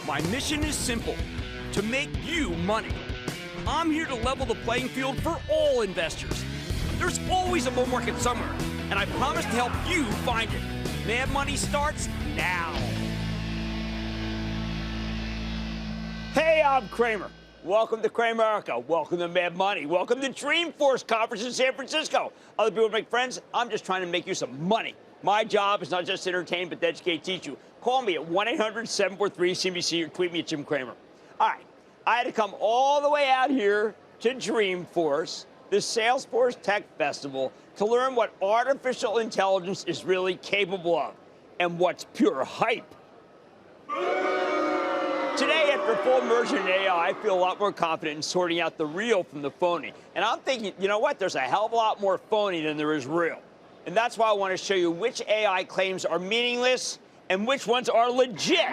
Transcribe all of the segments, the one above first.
My mission is simple, to make you money. I'm here to level the playing field for all investors. There's always a bull market somewhere, and I promise to help you find it. Mad Money starts now. Hey, I'm Cramer. Welcome to Cramerica. Welcome to Mad Money. Welcome to Dreamforce Conference in San Francisco. Other people make friends. I'm just trying to make you some money. My job is not just to entertain, but to educate, teach you. Call me at 1-800-743-CNBC or tweet me at Jim Cramer. All right. I had to come all the way out here to Dreamforce, the Salesforce Tech Festival, to learn what artificial intelligence is really capable of and what's pure hype. Today, after full immersion in AI, I feel a lot more confident in sorting out the real from the phony. And I'm thinking, you know what? There's a hell of a lot more phony than there is real. And that's why I want to show you which AI claims are meaningless and which ones are legit.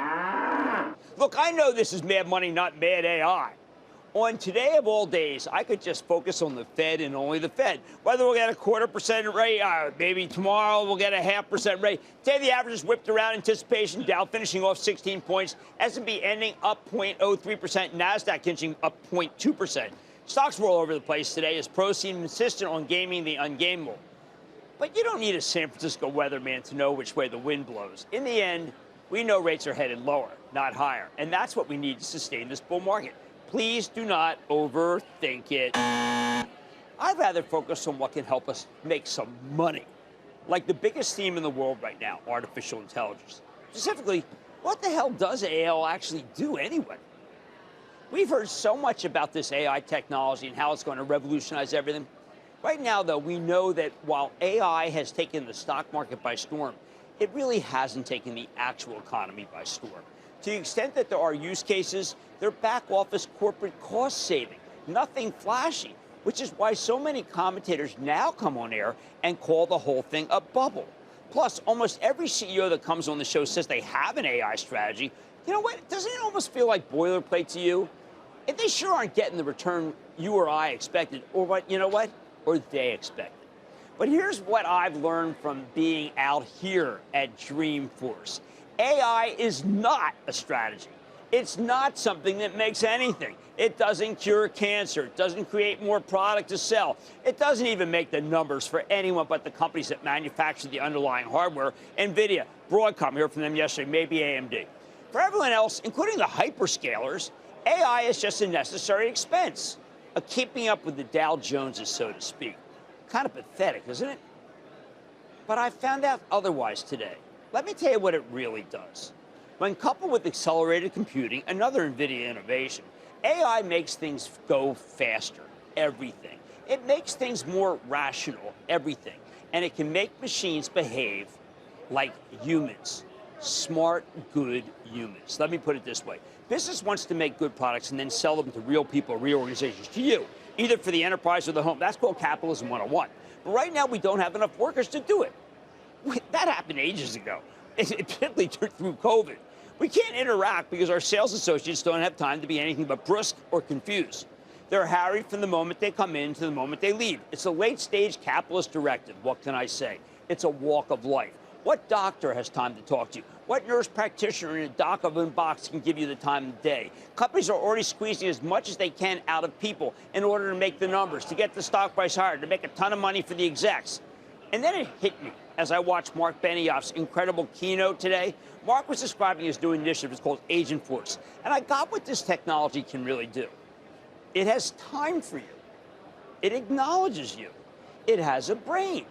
Look, I know this is Mad Money, not Mad AI. On today of all days, I could just focus on the Fed and only the Fed. Whether we'll get a 0.25% rate, maybe tomorrow we'll get a 0.5% rate. Today the average is whipped around anticipation, Dow finishing off 16 points, S&P ending up 0.03%, NASDAQ inching up 0.2%. Stocks were all over the place today as pros seem insistent on gaming the ungameable. But you don't need a San Francisco weatherman to know which way the wind blows. In the end, we know rates are headed lower, not higher. And that's what we need to sustain this bull market. Please do not overthink it. I'd rather focus on what can help us make some money. Like the biggest theme in the world right now, artificial intelligence. Specifically, what the hell does AI actually do anyway? We've heard so much about this AI technology and how it's going to revolutionize everything. Right now, though, we know that while AI has taken the stock market by storm, it really hasn't taken the actual economy by storm. To the extent that there are use cases, they're back office corporate cost saving, nothing flashy, which is why so many commentators now come on air and call the whole thing a bubble. Plus, almost every CEO that comes on the show says they have an AI strategy. You know what? Doesn't it almost feel like boilerplate to you? If they sure aren't getting the return you or I expected, or what, you know what? Or they expected. But here's what I've learned from being out here at Dreamforce. AI is not a strategy. It's not something that makes anything. It doesn't cure cancer. It doesn't create more product to sell. It doesn't even make the numbers for anyone but the companies that manufacture the underlying hardware. NVIDIA, Broadcom, heard from them yesterday, maybe AMD. For everyone else, including the hyperscalers, AI is just a necessary expense. A keeping up with the Dow Joneses, so to speak. Kind of pathetic, isn't it? But I found out otherwise today. Let me tell you what it really does. When coupled with accelerated computing, another NVIDIA innovation, AI makes things go faster, everything. It makes things more rational, everything. And it can make machines behave like humans. Smart, good humans. Let me put it this way. Business wants to make good products and then sell them to real people, real organizations, to you, either for the enterprise or the home. That's called capitalism 101. But right now, we don't have enough workers to do it. That happened ages ago, particularly through COVID. We can't interact because our sales associates don't have time to be anything but brusque or confused. They're harried from the moment they come in to the moment they leave. It's a late-stage capitalist directive. What can I say? It's a walk of life. What doctor has time to talk to you? What nurse practitioner in a dock of a box can give you the time of day? Companies are already squeezing as much as they can out of people in order to make the numbers, to get the stock price higher, to make a ton of money for the execs. And then it hit me as I watched Mark Benioff's incredible keynote today. Mark was describing his new initiative. It's called Agentforce. And I got what this technology can really do. It has time for you. It acknowledges you. It has a brain.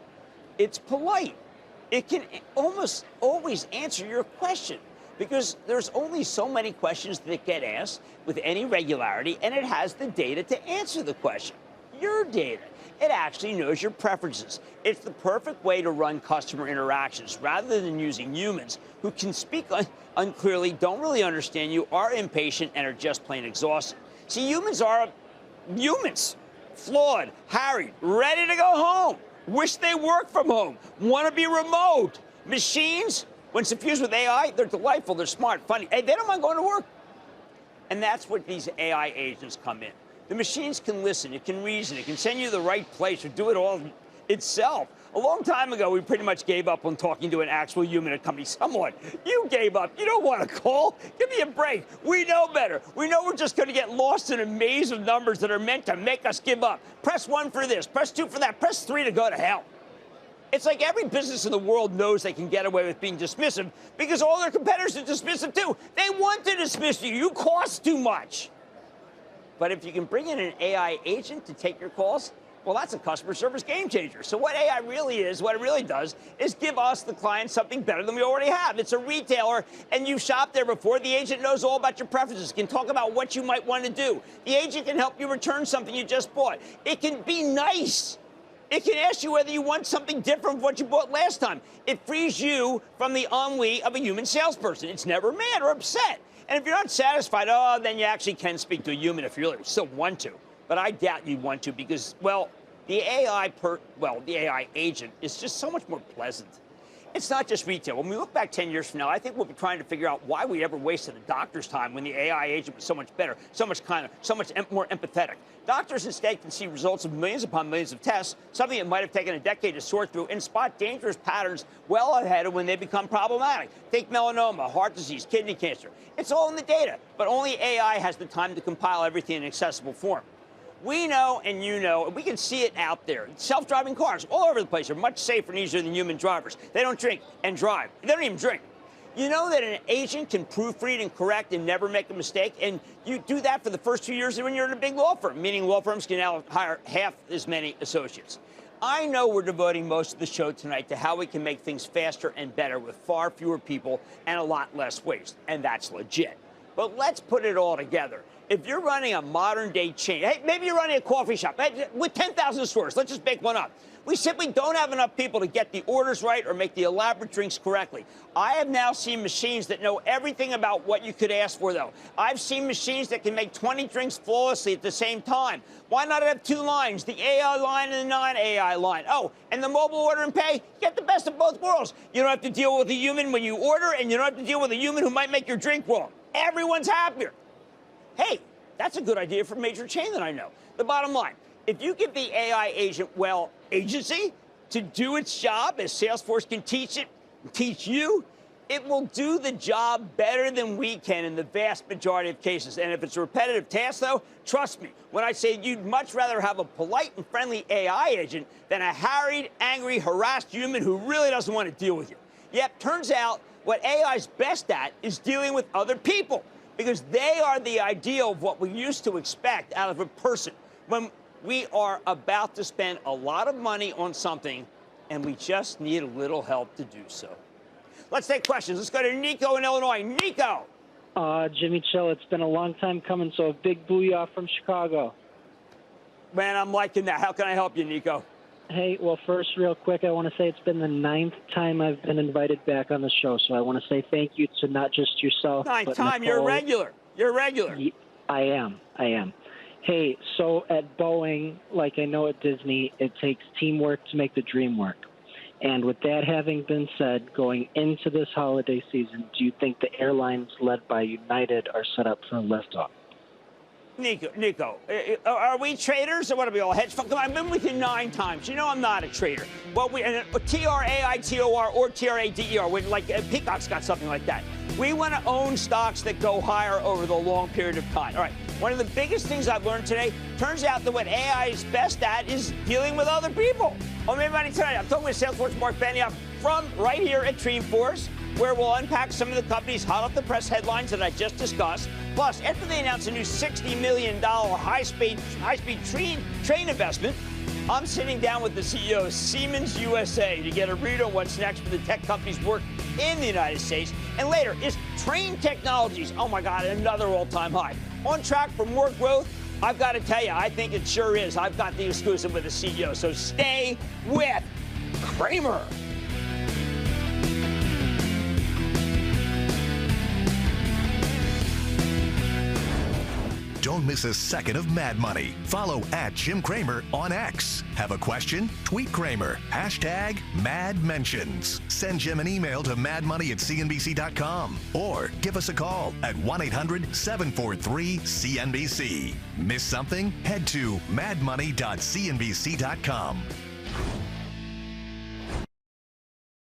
It's polite. It can almost always answer your question because there's only so many questions that get asked with any regularity, and it has the data to answer the question. Your data. It actually knows your preferences. It's the perfect way to run customer interactions rather than using humans who can speak unclearly, don't really understand you, are impatient, and are just plain exhausted. See, humans are humans. Flawed, harried, ready to go home. Wish they worked from home, want to be remote. Machines, when suffused with AI, they're delightful, they're smart, funny. Hey, they don't mind going to work. And that's what these AI agents come in. The machines can listen, it can reason, it can send you to the right place or do it all itself. A long time ago, we pretty much gave up on talking to an actual human at a company. Someone, you gave up. You don't want to call. Give me a break. We know better. We know we're just going to get lost in a maze of numbers that are meant to make us give up. Press 1 for this, press 2 for that, press 3 to go to hell. It's like every business in the world knows they can get away with being dismissive because all their competitors are dismissive too. They want to dismiss you. You cost too much. But if you can bring in an AI agent to take your calls, well, that's a customer service game changer. So what AI really is, what it really does, is give us, the client, something better than we already have. It's a retailer, and you've shopped there before. The agent knows all about your preferences, can talk about what you might want to do. The agent can help you return something you just bought. It can be nice. It can ask you whether you want something different from what you bought last time. It frees you from the ennui of a human salesperson. It's never mad or upset. And if you're not satisfied, then you actually can speak to a human if you really still want to. But I doubt you want to because, well, the AI agent is just so much more pleasant. It's not just retail. When we look back 10 years from now, I think we'll be trying to figure out why we ever wasted a doctor's time when the AI agent was so much better, so much kinder, so much more empathetic. Doctors instead can see results of millions upon millions of tests, something that might have taken a decade to sort through, and spot dangerous patterns well ahead of when they become problematic. Take melanoma, heart disease, kidney cancer. It's all in the data, but only AI has the time to compile everything in accessible form. We know, and you know, and we can see it out there. Self-driving cars all over the place are much safer and easier than human drivers. They don't drink and drive. They don't even drink. You know that an agent can proofread and correct and never make a mistake, and you do that for the first 2 years when you're in a big law firm, meaning law firms can now hire half as many associates. I know we're devoting most of the show tonight to how we can make things faster and better with far fewer people and a lot less waste, and that's legit. But let's put it all together. If you're running a modern-day chain, hey, maybe you're running a coffee shop with 10,000 stores. Let's just make one up. We simply don't have enough people to get the orders right or make the elaborate drinks correctly. I have now seen machines that know everything about what you could ask for, though. I've seen machines that can make 20 drinks flawlessly at the same time. Why not have 2 lines, the AI line and the non-AI line? Oh, and the mobile order and pay, get the best of both worlds. You don't have to deal with a human when you order, and you don't have to deal with a human who might make your drink wrong. Everyone's happier. Hey, that's a good idea for a major chain that I know. The bottom line, if you give the AI agent, well, agency to do its job as Salesforce can teach you, it will do the job better than we can in the vast majority of cases. And if it's a repetitive task, though, trust me when I say you'd much rather have a polite and friendly AI agent than a harried, angry, harassed human who really doesn't want to deal with you. Yep, turns out what AI's best at is dealing with other people, because they are the ideal of what we used to expect out of a person when we are about to spend a lot of money on something and we just need a little help to do so. Let's take questions. Let's go to Nico in Illinois. Nico. Jimmy Chill, it's been a long time coming, so a big booyah from Chicago. Man, I'm liking that. How can I help you, Nico? Hey, well, first, real quick, I want to say it's been the 9th time I've been invited back on the show, so I want to say thank you to not just yourself, 9th but time, Nicole. you're regular. You're regular. I am. Hey, so at Boeing, like I know at Disney, it takes teamwork to make the dream work. And with that having been said, going into this holiday season, do you think the airlines led by United are set up for a liftoff? Nico, are we traders or what are we, all hedge funds? I've been with you 9 times. You know I'm not a trader. Well, T-R-A-I-T-O-R or T-R-A-D-E-R, like Peacock's got something like that. We want to own stocks that go higher over the long period of time. All right, one of the biggest things I've learned today, turns out that what AI is best at is dealing with other people. Oh, everybody tonight, I'm talking with Salesforce Mark Benioff from right here at Dreamforce, where we'll unpack some of the company's hot off the press headlines that I just discussed. Plus, after they announce a new $60 million high-speed train investment, I'm sitting down with the CEO of Siemens USA to get a read on what's next for the tech company's work in the United States. And later, is Train Technologies, oh my God, another all-time high, on track for more growth? I've got to tell you, I think it sure is. I've got the exclusive with the CEO, so stay with Cramer. Don't miss a second of Mad Money. Follow @Jim Cramer on X. Have a question? Tweet Cramer. #MadMentions. Send Jim an email to madmoney@cnbc.com or give us a call at 1-800-743-CNBC. Miss something? Head to madmoney.cnbc.com.